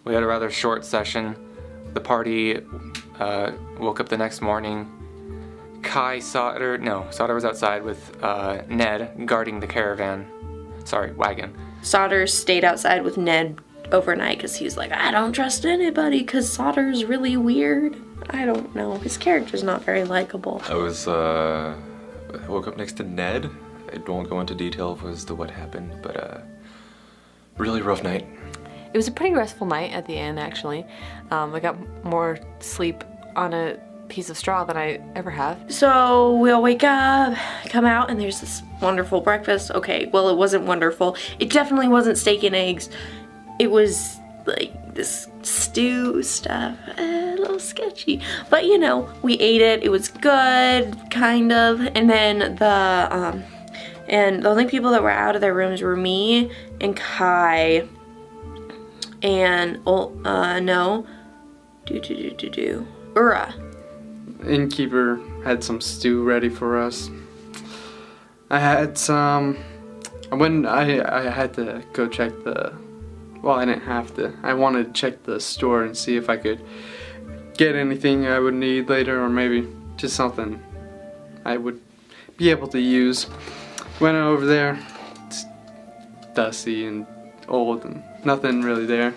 We had a rather short session. The party woke up the next morning. Sauter was outside with Ned guarding the wagon. Sauter stayed outside with Ned overnight because he was like, I don't trust anybody because Sauter's really weird. I don't know. His character's not very likable. I woke up next to Ned. I won't go into detail as to what happened, but really rough night. It was a pretty restful night at the inn, actually. I got more sleep on a piece of straw than I ever have. So we all wake up, come out, and there's this wonderful breakfast. Okay, well, it wasn't wonderful. It definitely wasn't steak and eggs. It was like this stew stuff, a little sketchy. But you know, we ate it. It was good, kind of. And then the only people that were out of their rooms were me and Kai. And Ura. Innkeeper had some stew ready for us. I had some. When I had to go check I didn't have to. I wanted to check the store and see if I could get anything I would need later, or maybe just something I would be able to use. Went over there. It's dusty and old and nothing really there.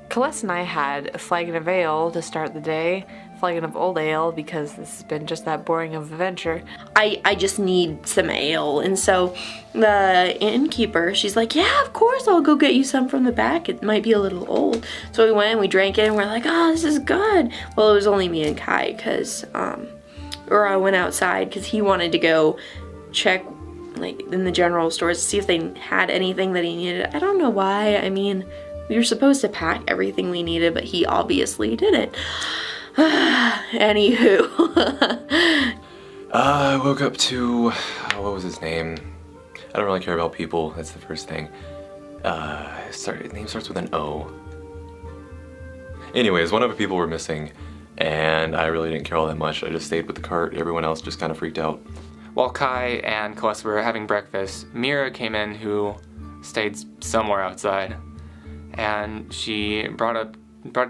Celeste and I had a flagon of ale to start the day, a flagon of old ale because this has been just that boring of a venture. I just need some ale, and so the innkeeper, she's like, yeah, of course, I'll go get you some from the back. It might be a little old. So we went and we drank it, and we're like, oh, this is good. Well, it was only me and Kai because Ura went outside because he wanted to go check like in the general stores to see if they had anything that he needed. I don't know why. I mean, we were supposed to pack everything we needed, but he obviously didn't. Anywho. I woke up to, what was his name? I don't really care about people, that's the first thing. His name starts with an O. Anyways, one of the people were missing, and I really didn't care all that much. I just stayed with the cart. Everyone else just kind of freaked out. While Kai and Celeste were having breakfast, Mira came in, who stayed somewhere outside, and she brought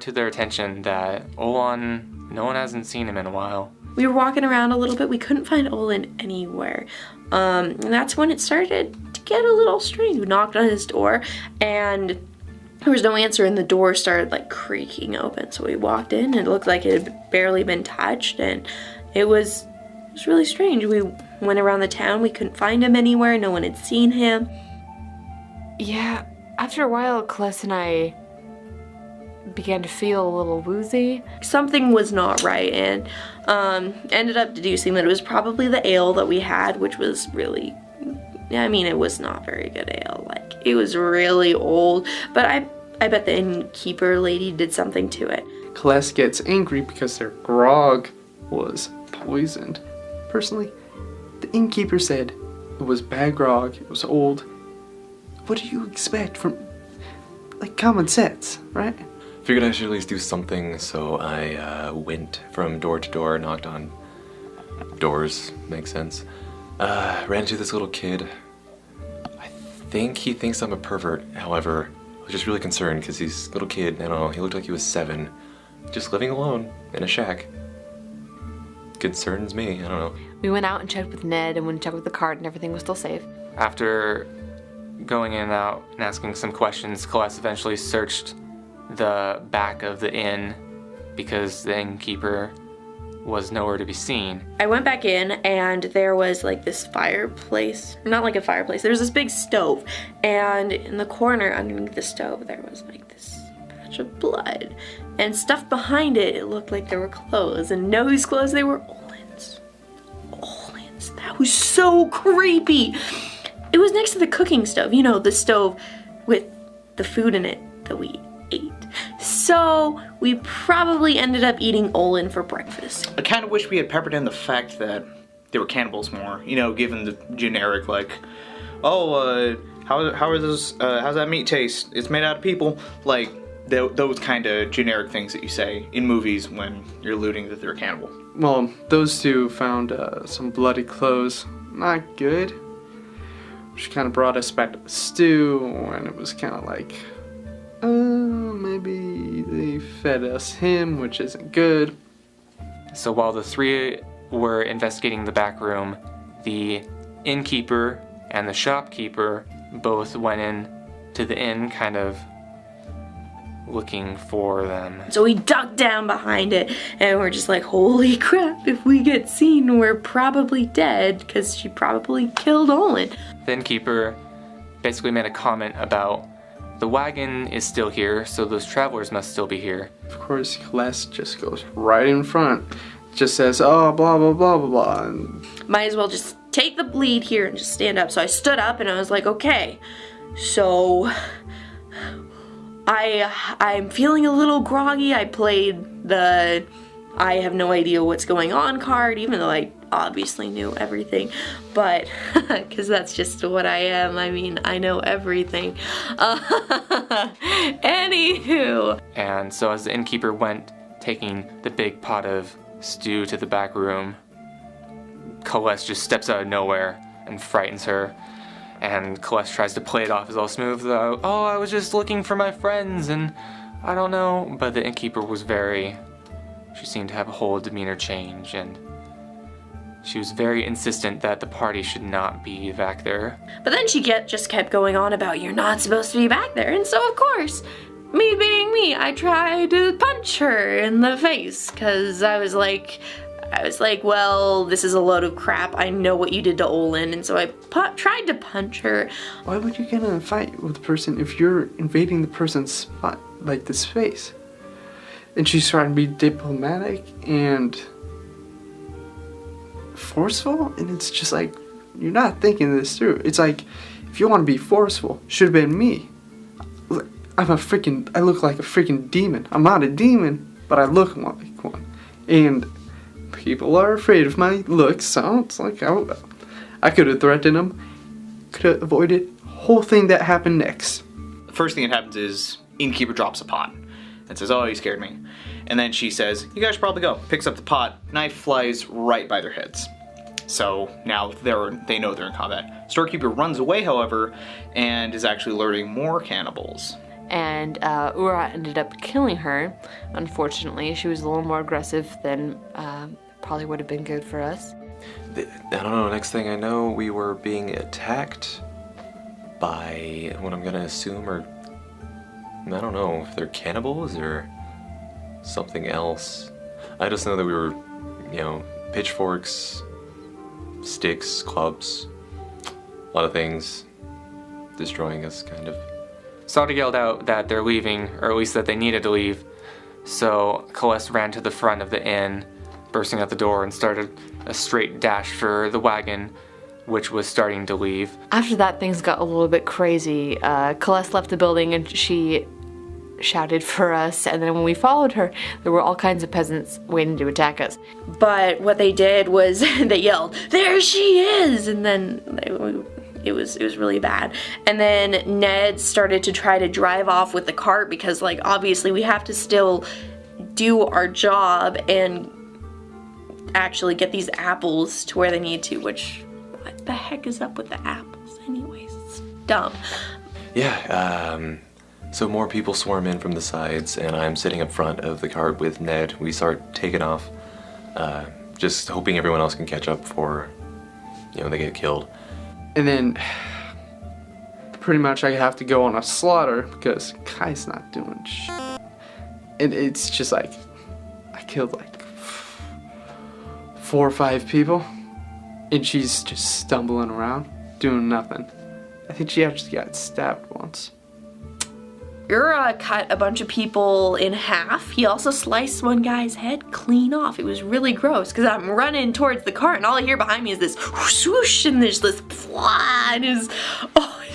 to their attention that Olan, no one hasn't seen him in a while. We were walking around a little bit. We couldn't find Olan anywhere. And that's when it started to get a little strange. We knocked on his door, and there was no answer, and the door started like creaking open. So we walked in, and it looked like it had barely been touched, and it was really strange. We went around the town. We couldn't find him anywhere. No one had seen him. Yeah, after a while, Celeste and I began to feel a little woozy. Something was not right, and ended up deducing that it was probably the ale that we had, which was really, I mean, it was not very good ale. Like, it was really old, but I bet the innkeeper lady did something to it. Celeste gets angry because their grog was poisoned. Personally, the innkeeper said it was bad grog, it was old. What do you expect from, like, common sense, right? Figured I should at least do something, so I went from door to door, knocked on doors, makes sense. Ran into this little kid. I think he thinks I'm a pervert, however, I was just really concerned because he's a little kid, I don't know, he looked like he was 7, just living alone in a shack. Concerns me, I don't know. We went out and checked with Ned and went and checked with the cart, and everything was still safe. After going in and out and asking some questions, Celeste eventually searched the back of the inn because the innkeeper was nowhere to be seen. I went back in, and there was like this fireplace, not like a fireplace, there was this big stove, and in the corner underneath the stove there was like this patch of blood, and stuff behind it, it looked like there were clothes, and no, whose clothes they were? Olin's. That was so creepy. It was next to the cooking stove, you know, the stove with the food in it that we ate. So we probably ended up eating Olin for breakfast. I kind of wish we had peppered in the fact that they were cannibals more, you know, given the generic, like, oh, how's that meat taste? It's made out of people. Like, those kind of generic things that you say in movies when you're alluding that they're a cannibal. Well, those two found some bloody clothes. Not good. Which kind of brought us back to the stew, and it was kind of like, maybe They fed us him, which isn't good. So while the three were investigating the back room, the innkeeper and the shopkeeper both went in to the inn, kind of looking for them. So we ducked down behind it, and we're just like, holy crap, if we get seen, we're probably dead, because she probably killed Olin. The innkeeper basically made a comment about the wagon is still here, so those travelers must still be here. Of course, Les just goes right in front. Just says, oh, blah, blah, blah, blah, blah. And Might as well just take the lead here and just stand up. So I stood up and I was like, okay, so I'm feeling a little groggy. I played the I have no idea what's going on card, even though I obviously knew everything, but because that's just what I am. I mean, I know everything. Anywho. And so as the innkeeper went taking the big pot of stew to the back room, Celeste just steps out of nowhere and frightens her. And Celeste tries to play it off as all smooth, though. Oh, I was just looking for my friends, and I don't know. But the innkeeper was she seemed to have a whole demeanor change, and she was very insistent that the party should not be back there. But then she just kept going on about, you're not supposed to be back there. And so, of course, me being me, I tried to punch her in the face, because I was like, well, this is a load of crap. I know what you did to Olin. And so I tried to punch her. why would you get in a fight with the person if you're invading the person's spot, like the space? And she's trying to be diplomatic and forceful, and it's just like, you're not thinking this through. It's like, if you want to be forceful, should have been me. I look like a freaking demon. I'm not a demon, but I look like one. And people are afraid of my looks, so it's like, I could have threatened them, could have avoided the whole thing that happened next. The first thing that happens is innkeeper drops a pot and says, oh, you scared me. And then she says, you guys should probably go. Picks up the pot, knife flies right by their heads. So now they know they're in combat. Storekeeper runs away, however, and is actually luring more cannibals. And Ura ended up killing her. Unfortunately, she was a little more aggressive than probably would have been good for us. I don't know, next thing I know, we were being attacked by what I'm gonna assume are, I don't know if they're cannibals or something else. I just know that we were, pitchforks, sticks, clubs, a lot of things destroying us, kind of. Sada yelled out that they're leaving, or at least that they needed to leave. So Celeste ran to the front of the inn, bursting out the door, and started a straight dash for the wagon, which was starting to leave. After that, things got a little bit crazy. Celeste left the building and she shouted for us, and then when we followed her, there were all kinds of peasants waiting to attack us. But what they did was they yelled, there she is! And then it was really bad. And then Ned started to try to drive off with the cart because, like, obviously we have to still do our job and actually get these apples to where they need to, which, what the heck is up with the apples anyways? It's dumb. Yeah, so more people swarm in from the sides, and I'm sitting up front of the cart with Ned. We start taking off, just hoping everyone else can catch up before, they get killed. And then, pretty much I have to go on a slaughter because Kai's not doing shit. And it's just like, I killed like 4 or 5 people, and she's just stumbling around, doing nothing. I think she actually got stabbed once. Ura cut a bunch of people in half. He also sliced one guy's head clean off. It was really gross because I'm running towards the cart and all I hear behind me is this whoosh, whoosh, and there's this fly, and it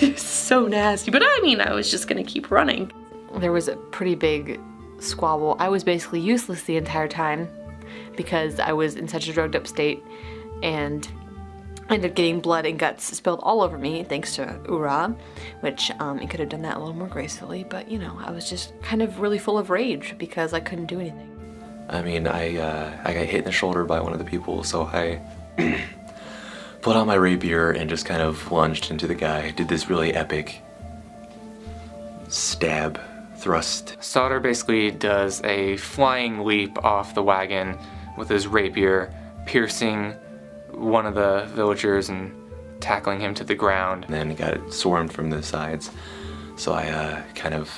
was so nasty. But I mean, I was just gonna keep running. There was a pretty big squabble. I was basically useless the entire time because I was in such a drugged up state, and I ended up getting blood and guts spilled all over me thanks to Ura, which it could have done that a little more gracefully, but I was just kind of really full of rage because I couldn't do anything. I mean, I got hit in the shoulder by one of the people, so I pulled out my rapier and just kind of lunged into the guy. Did this really epic stab thrust. Sauter basically does a flying leap off the wagon with his rapier, piercing one of the villagers and tackling him to the ground. And then got swarmed from the sides. So I kind of,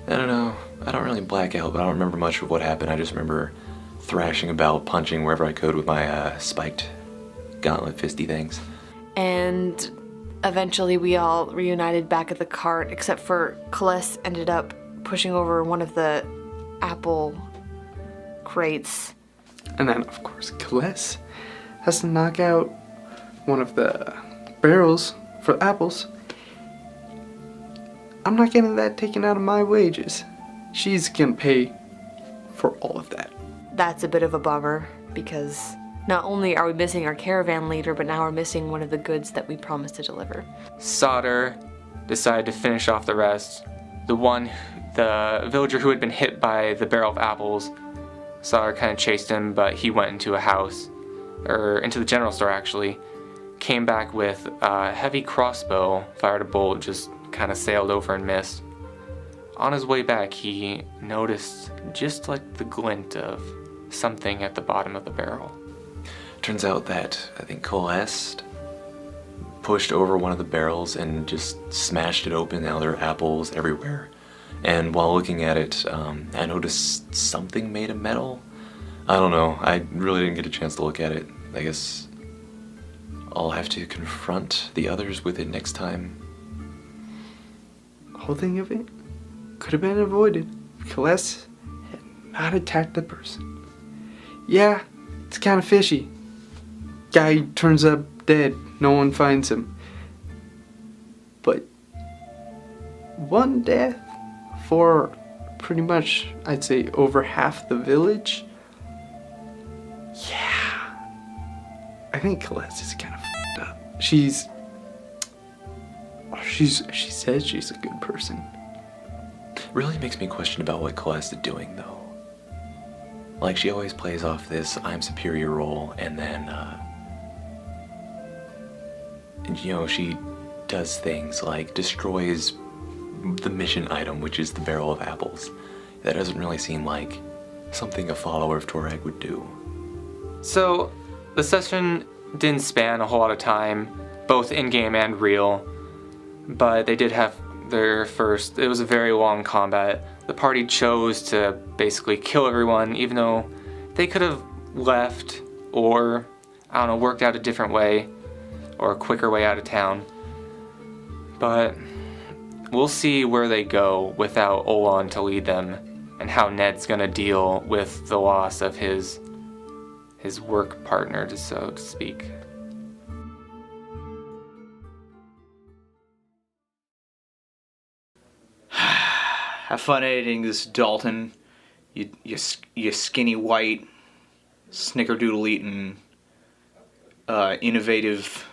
I don't know, I don't really black out, but I don't remember much of what happened. I just remember thrashing about, punching wherever I could with my spiked gauntlet fisty things. And eventually we all reunited back at the cart, except for Celeste ended up pushing over one of the apple crates. And then, of course, Celeste has to knock out one of the barrels for apples. I'm not getting that taken out of my wages. She's gonna pay for all of that. That's a bit of a bummer, because not only are we missing our caravan leader, but now we're missing one of the goods that we promised to deliver. Sauter decided to finish off the rest. The villager who had been hit by the barrel of apples, Sauter kind of chased him, but he went into a house, or into the general store actually, came back with a heavy crossbow, fired a bolt, just kind of sailed over and missed. On his way back, he noticed just like the glint of something at the bottom of the barrel. Turns out that I think Celeste pushed over one of the barrels and just smashed it open. Now there are apples everywhere. And while looking at it, I noticed something made of metal. I don't know. I really didn't get a chance to look at it. I guess I'll have to confront the others with it next time. The whole thing of it could have been avoided if Celeste had not attacked the person. Yeah, it's kind of fishy. Guy turns up dead. No one finds him. But one death for pretty much, I'd say, over half the village. Yeah. I think Celeste is kind of f***ed up. She says she's a good person. Really makes me question about what Celeste is doing, though. Like, she always plays off this I'm superior role, and then, she does things like destroys the mission item, which is the barrel of apples. That doesn't really seem like something a follower of Torag would do. So, the session didn't span a whole lot of time, both in-game and real, but they did have it was a very long combat. The party chose to basically kill everyone, even though they could have left or, worked out a different way or a quicker way out of town. But we'll see where they go without Olan to lead them, and how Ned's gonna deal with the loss of his work partner, so to speak. Have fun editing this, Dalton. You skinny white, snickerdoodle eating, innovative